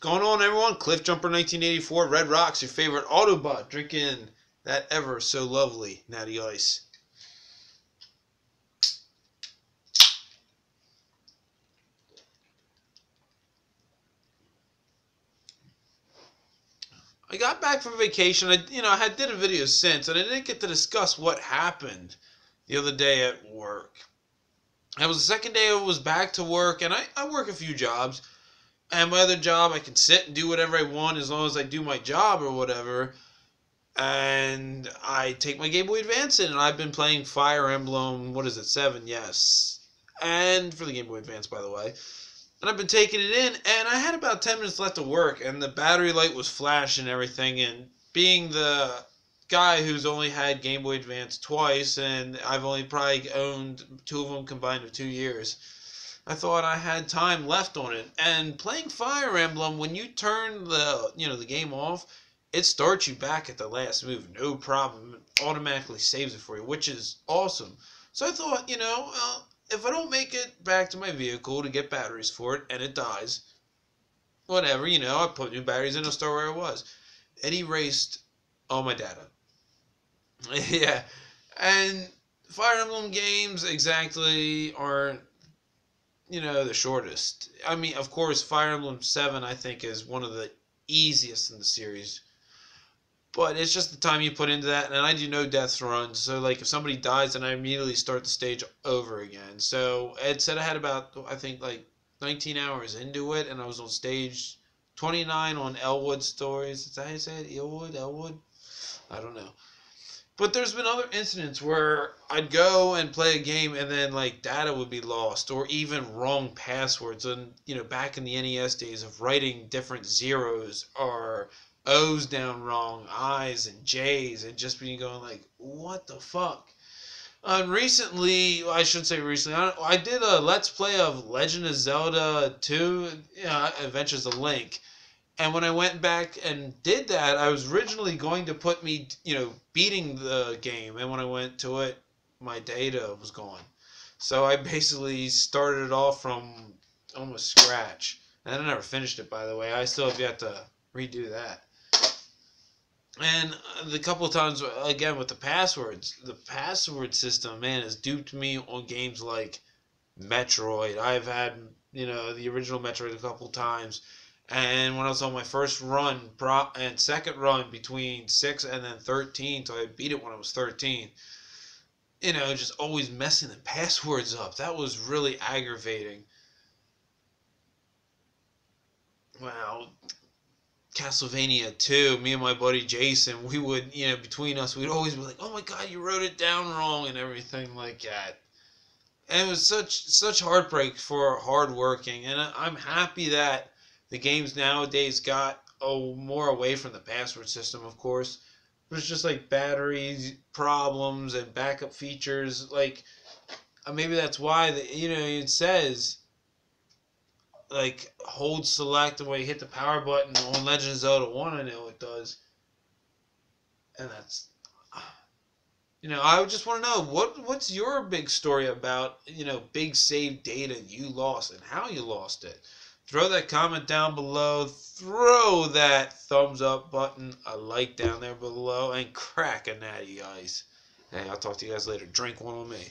What's going on, everyone? Cliff Jumper 1984, Red Rocks, your favorite Autobot, drinking that ever so lovely Natty Ice. I got back from vacation. I had did a video since, and I didn't get to discuss what happened the other day at work. It was the second day I was back to work, and I work a few jobs. And my other job, I can sit and do whatever I want as long as I do my job or whatever. And I take my Game Boy Advance in, and I've been playing Fire Emblem, what is it, 7, yes. And for the Game Boy Advance, by the way. And I've been taking it in, and I had about 10 minutes left of work, and the battery light was flashing and everything, and being the guy who's only had Game Boy Advance twice, and I've only probably owned two of them combined of 2 years, I thought I had time left on it. And playing Fire Emblem, when you turn the game off, it starts you back at the last move, no problem. It automatically saves it for you, which is awesome. So I thought, well, if I don't make it back to my vehicle to get batteries for it, and it dies, whatever, I put new batteries in, I'll start where I was. It erased all my data. Yeah, and Fire Emblem games exactly aren't, the shortest. I mean, of course, Fire Emblem 7, I think, is one of the easiest in the series. But it's just the time you put into that, and I do no death runs, so like if somebody dies, then I immediately start the stage over again. So Ed said I had about, I think, like 19 hours into it, and I was on stage 29 on Elwood Stories. Is that how you say it? Elwood? I don't know. But there's been other incidents where I'd go and play a game, and then like data would be lost, or even wrong passwords. And back in the NES days of writing different zeros or O's down wrong, I's and J's, and just being going like, what the fuck? Recently, I should say recently, I did a Let's Play of Legend of Zelda 2, Adventures of Link. And when I went back and did that, I was originally going to put me, beating the game. And when I went to it, my data was gone. So I basically started it off from almost scratch. And I never finished it, by the way. I still have yet to redo that. And the couple of times, again, with the passwords, the password system, man, has duped me on games like Metroid. I've had, the original Metroid a couple of times. And when I was on my first run and second run between 6 and then 13, so I beat it when I was 13, just always messing the passwords up. That was really aggravating. Wow. Castlevania 2, me and my buddy Jason, we would, between us, we'd always be like, oh my god, you wrote it down wrong and everything like that. And it was such heartbreak for hard working. And I'm happy that the games nowadays got more away from the password system, of course. But it's just like batteries problems and backup features. Like, maybe that's why, it says, like, hold select, and when you hit the power button on Legend of Zelda 1, I know it does. And that's, I just want to know, what's your big story about, big save data you lost and how you lost it? Throw that comment down below, throw that thumbs up button, a like down there below, and crack a natty ice. Hey, I'll talk to you guys later. Drink one with me.